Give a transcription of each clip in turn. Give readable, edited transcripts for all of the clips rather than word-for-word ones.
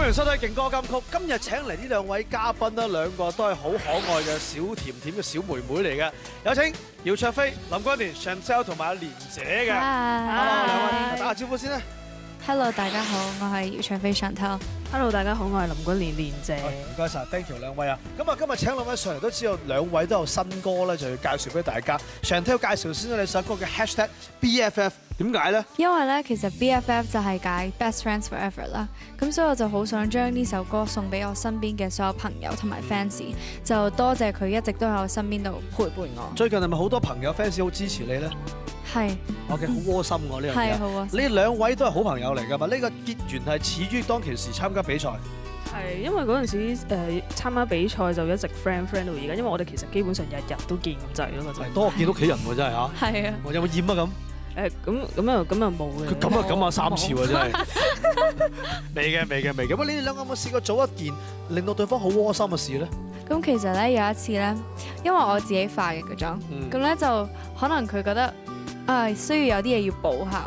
歡迎收睇勁歌金曲。今日請嚟呢兩位嘉賓呢，兩個都係好可愛嘅小甜甜嘅小妹妹嚟嘅。有請姚焯菲、林君蓮、Chantelle 同埋阿蓮姐嘅。Hello， 兩位打下招呼先啦。Hello， 大家好，我係姚焯菲 Chantelle。Hello， 大家好，我係林君蓮蓮姐。唔該晒 ，thank you 兩位啊。咁啊，今日請兩位上嚟都知道兩位都有新歌咧，就要介紹俾大家。Chantelle 介紹先啦，你首歌嘅 #BFF 點解咧？因為咧，其實 BFF 就係解 Best Friends Forever 啦。咁所以我就好想將呢首歌送俾我身邊嘅所有朋友同埋 fans，就多謝佢一直都喺我身邊度陪伴我。最近係咪好多朋友 fans 好支持你咧？係。OK， 好窩心喎呢樣嘢。係好窩心。呢兩位都係好朋友嚟㗎嘛？呢個結緣係始於當其時參加比賽。係因為嗰陣時參加比賽就一直 friend 到而家，因為我哋其實基本上日日都見咁滯咯，嗰陣。多見屋企人喎真係嚇。係啊。有冇厭啊咁？咁又冇嘅。佢咁啊3次喎真係。未嘅。喂，你哋兩個有冇試過做一件令到對方好窩心嘅事咧？咁其實咧有一次咧，因為我自己化嘅個妝，咁咧就可能佢覺得需要有啲嘢要補下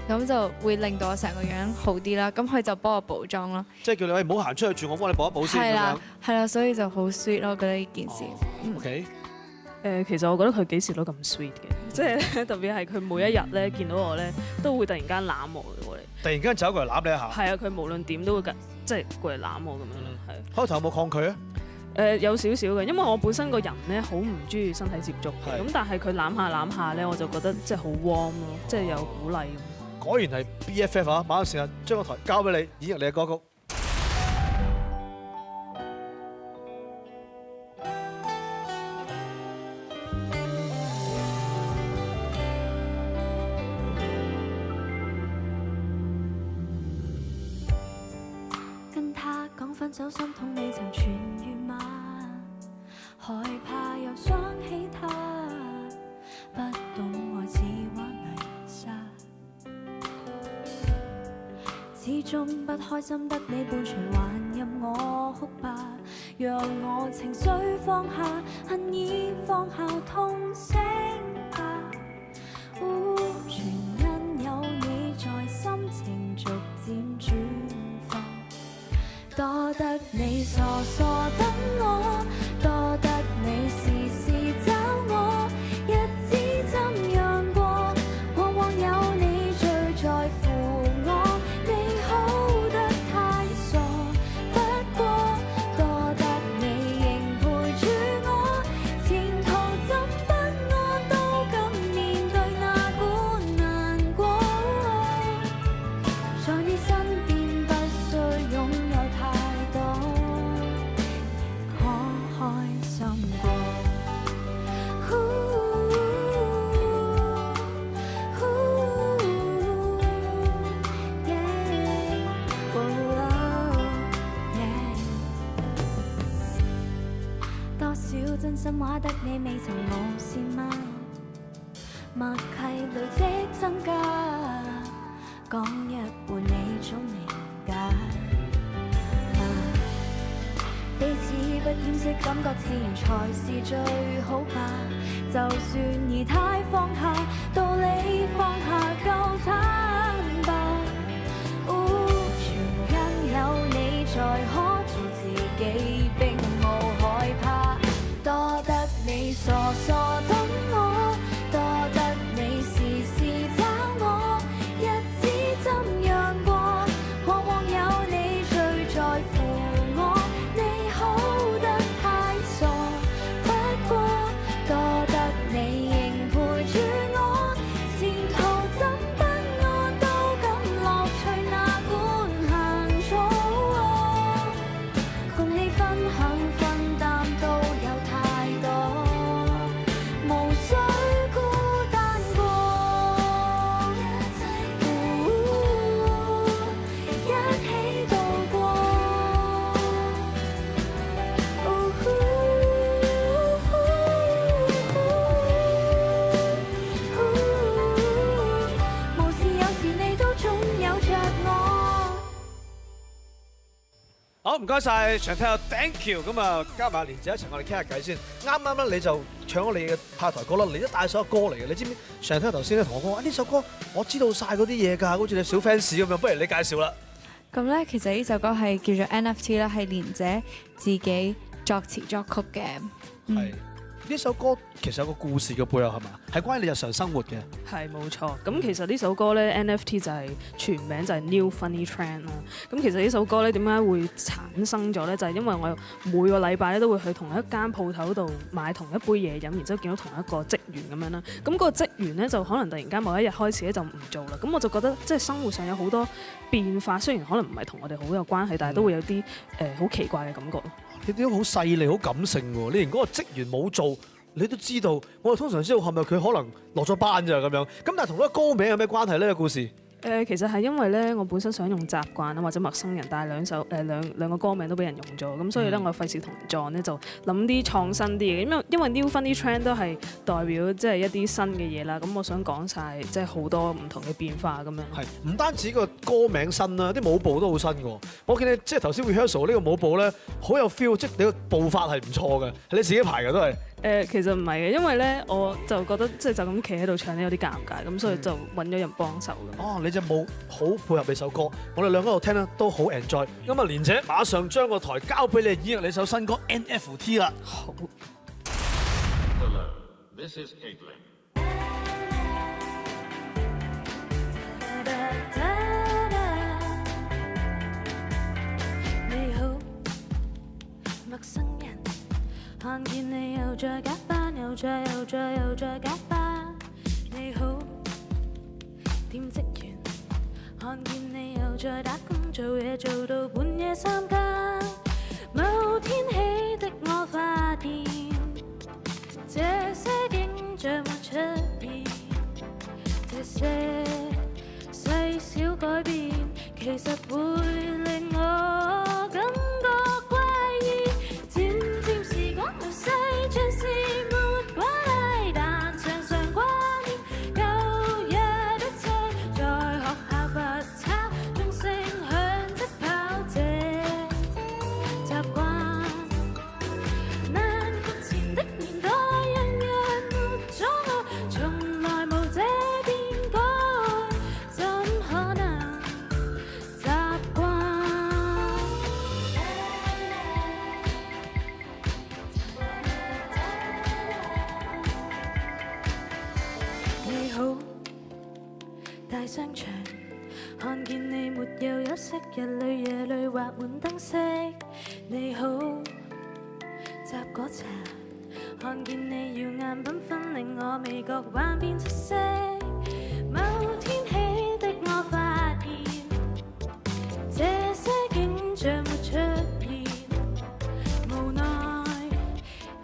喎，咁就會令到我成個樣好啲啦。咁佢就幫我補妝咯，即係叫你喂唔好行出去住，我幫你補一補先咁樣。係啦，所以就好 sweet 咯，覺得呢件事。OK。其實我覺得佢幾時都咁 sweet 嘅，即係特別係佢每一日咧見到我咧，都會突然間攬我過嚟。突然間走過嚟攬你一下。係啊，佢無論點都會即係過嚟攬我咁樣咯。係。開頭有冇抗拒啊？有少少嘅，因為我本身個人咧好唔中意身體接觸嘅，咁但係佢攬下咧，我就覺得即係好 warm 咯，即係有鼓勵咁。果然係 BFF 啊！馬上時間將個台交俾你演繹你嘅歌曲。跟他講分手，心痛未曾痊癒嗎？害怕又想起他，不懂愛似玩泥沙，始終不開心得你伴隨，還任我哭吧，讓我情緒放下，恨意放下，痛醒吧。全因有你在，心情逐漸轉化，多得你傻傻等我，多得你時時找我，日子怎樣過，往往有你最在乎我，你好得太傻，不過多得你仍陪住我，前途怎不安都敢面對那管難過，在你身邊不需擁有太多，可開心過。多少真心話得你未曾無視嗎？默契累積增加，講一半你總明解。彼此不掩飾，感覺自然才是最好吧。就算儀態放下，道理放下夠坦白。全因有你在，可做自己，並無害怕。多得你傻傻等我，多得你時時找我，日子怎樣過，往往有你最在乎我，你好得太傻，不過多得你仍陪住我，前途怎不安都敢樂趣哪管行錯，共你分享分擔都有太多，無需孤單過，一起度過。無事有時你都總有着我。好，唔該晒 Chantelle，thank you。咁啊，加埋阿蓮姐一齊，我哋傾下偈先。啱咧，你就唱咗你嘅派台歌啦，你都帶首歌嚟嘅。你知唔知 Chantelle 頭先咧同我講話呢首歌我知道晒嗰啲嘢㗎，好似你小 fans 咁樣，不如你介紹啦。咁咧，其實呢首歌係叫做 NFT 啦，係連姐自己作詞作曲嘅。係呢首歌其實有個故事嘅背後係嘛？係關於你日常生活嘅。係冇錯。咁其實呢首歌咧 NFT 就係全名就係 New Funny Trend 啦。咁其實呢首歌咧點解會產生咗咧？就係因為我每個禮拜咧都會去同一間鋪頭度買同一杯嘢飲，然之後見到同一個職員咁樣啦。咁嗰個職員咧就可能突然間某一日開始咧就唔做啦。咁我就覺得即係生活上有好多變化，雖然可能唔係同我哋好有關係，但係都會有啲好奇怪嘅感覺咯。你啲好細膩、好感性喎！你連嗰個職員冇做，你都知道。我哋通常知道係咪佢可能落咗班咋咁樣。咁但係同嗰個歌名有咩關係呢？個故事？其實係因為咧，我本身想用習慣啊或者陌生人，但係兩個歌名都俾人用咗，咁所以咧我費事同人撞咧，就諗啲創新啲嘅。因為 New Funny Trend 都係代表即係一啲新嘅嘢啦。咁我想講晒即係好多唔同嘅變化咁樣。係唔單止個歌名新啦，啲舞步都好新㗎。我見你即係頭先 rehearsal 呢個舞步咧，好有 feel，即係你個步伐係唔錯嘅，係你自己排嘅都係。其實唔係嘅，因為咧我就覺得即係就咁企喺度唱咧有啲尷尬，咁所以就揾咗人幫手咁。哦，你隻舞好配合你首歌，我哋兩個喺度聽咧都好 enjoy。咁啊，連姐馬上將個台交俾你演繹你首新歌 NFT 啦。好。This is Caitlin. 你好，陌生人。看見你又再假扮，又再假扮。你好，店職員。看見你又再打工做嘢，做到半夜3更。某天起的我發現，這些景象沒出現，這些細小改變，其實會令我感覺怪異。漸漸時光流逝，像是沒關係，但常常掛念舊日的一切。在學校罰抄，鐘聲響即跑，這習慣。難過前的年代，樣樣沒阻礙，從來無這變改，怎可能習慣？你好，大商場，看見你沒有休息，日裏夜裏畫滿燈飾。你好，雜果茶，看見你耀眼繽紛，令我味覺幻變七色。某天起的我發現，這些景象沒出現，無奈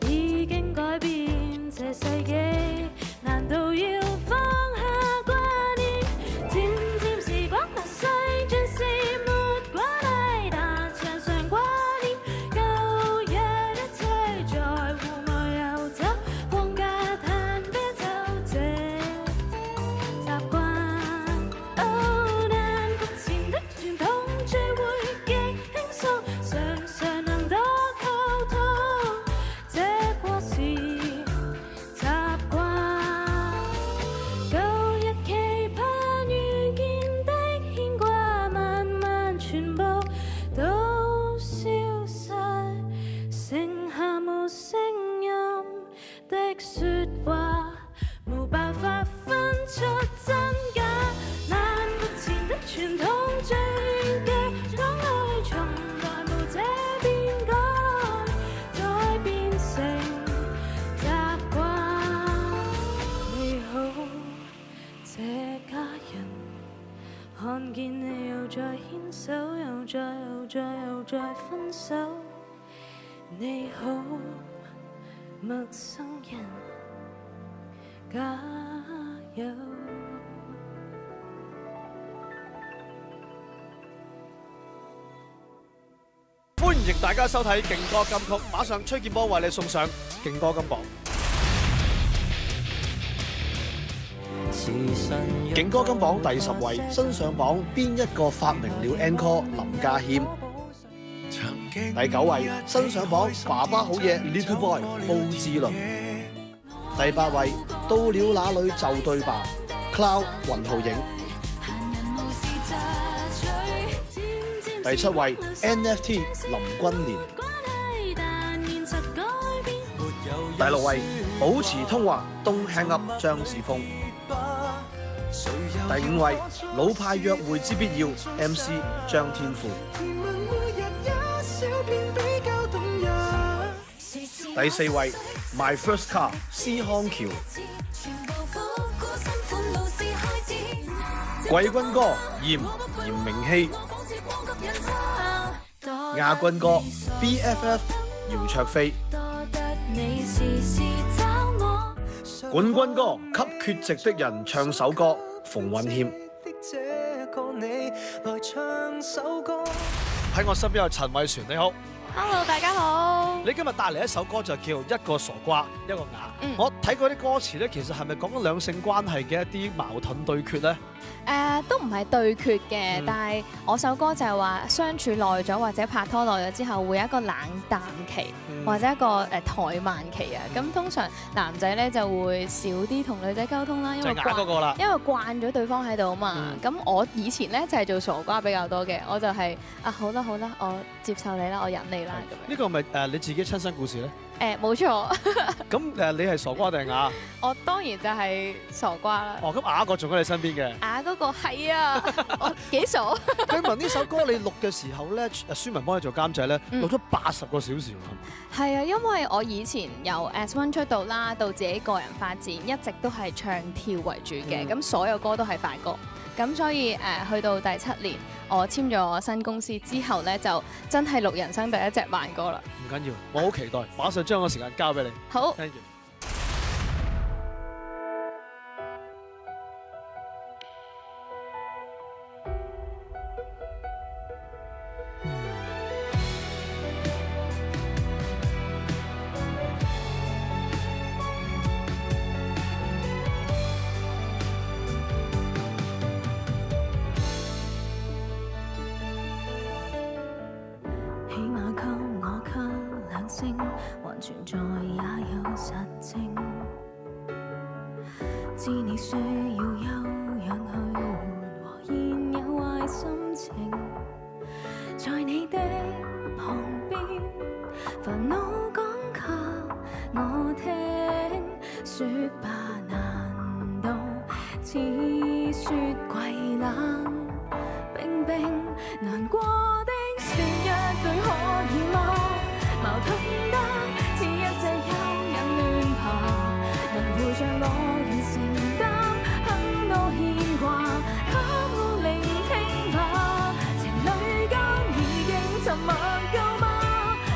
已經改變這世紀，難道要放下掛念？漸漸時光流逝，像是沒關係，但常常掛念舊日一切，在戶外遊走，放假嘆啤酒，這習慣。哦，難過前的傳統聚會極輕鬆，常常能多溝通，這過是習慣。舊日期盼遇見的牽掛，慢慢全部都消失，剩下無聲音的説話，無辦法分出真假。難過前的傳統最嘅講愛，從來無這變改，再變成習慣。你好，這家人，看見你又再牽手，又再分手。你好，陌生人，加油！歡迎大家收睇勁歌金曲，馬上崔健波為你送上勁歌金榜。勁歌金榜第10位，新上榜邊一個發明了 Encore 林家謙。第9位，新上榜爸爸好嘢 Little Boy 布志綸。第8位，到了那裏就對吧 Cloud 雲浩影。第7位 NFT 林君蓮。第6位保持通話 Don't Hang Up 張子楓。第5位老派約會之必要 MC 張天賦。第4位 My First Car 施康橋。季軍歌嚴明熙。亞軍歌 BFF 姚焯菲。冠軍歌給缺席的人唱首歌馮允謙。喺我身邊有陳偉璇，你好。Hello， 大家好。你今日帶嚟一首歌就叫一個傻瓜一個啞。我睇過啲歌詞咧，其實係咪講緊兩性關係嘅一啲矛盾對決咧？都唔係對決嘅，但係我首歌就係話相處耐咗或者拍拖耐咗之後，會有一個冷淡期，或者一個怠慢期啊。咁通常男仔咧就會少啲同女仔溝通啦，因為慣咗對方喺度啊嘛。咁我以前咧就係做傻瓜比較多嘅，我就係好啦，我接受你啦，我忍你啦咁樣。呢個係咪你自己親身故事咧？冇錯。咁你係傻瓜定係啞？我當然就係傻瓜啦。哦，咁啞個仲喺你身邊嘅？啞嗰個係啊，我幾傻。據聞呢首歌你錄嘅時候咧，舒文幫你做監製咧，錄咗80個小時喎。係啊，因為我以前由 S1 出道啦，到自己個人發展，一直都係唱跳為主嘅，咁所有歌都係快歌。咁所以去到第7年，我簽咗我新公司之後咧，就真係錄人生第一隻慢歌啦。唔緊要，我好期待，馬上將個時間交俾你。好。Thank you。還存在也有實證，知你需要休養去緩和現有壞心情，在你的旁邊煩惱講給我聽，說吧難道似雪櫃冷冰冰，難過的說一句可以嗎？矛盾得似一隻蚯蚓亂爬，能陪着我完承擔很多牽掛，給我聆聽吧。情侶間已經沉默夠嗎？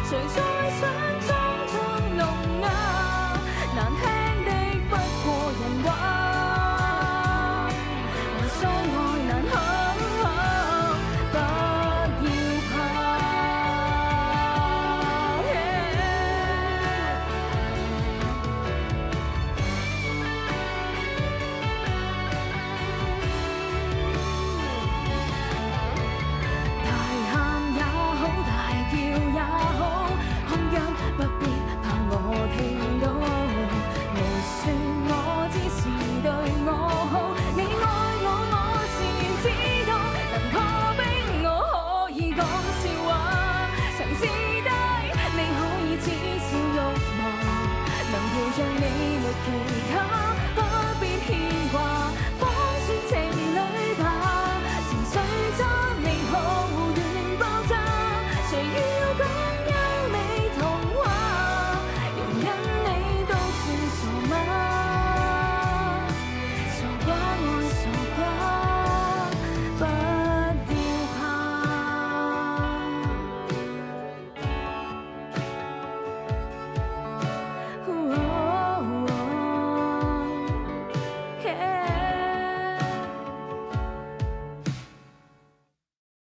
誰再想裝作聾啞？難聽的不過人話，還相愛難堪。讓你沒其他。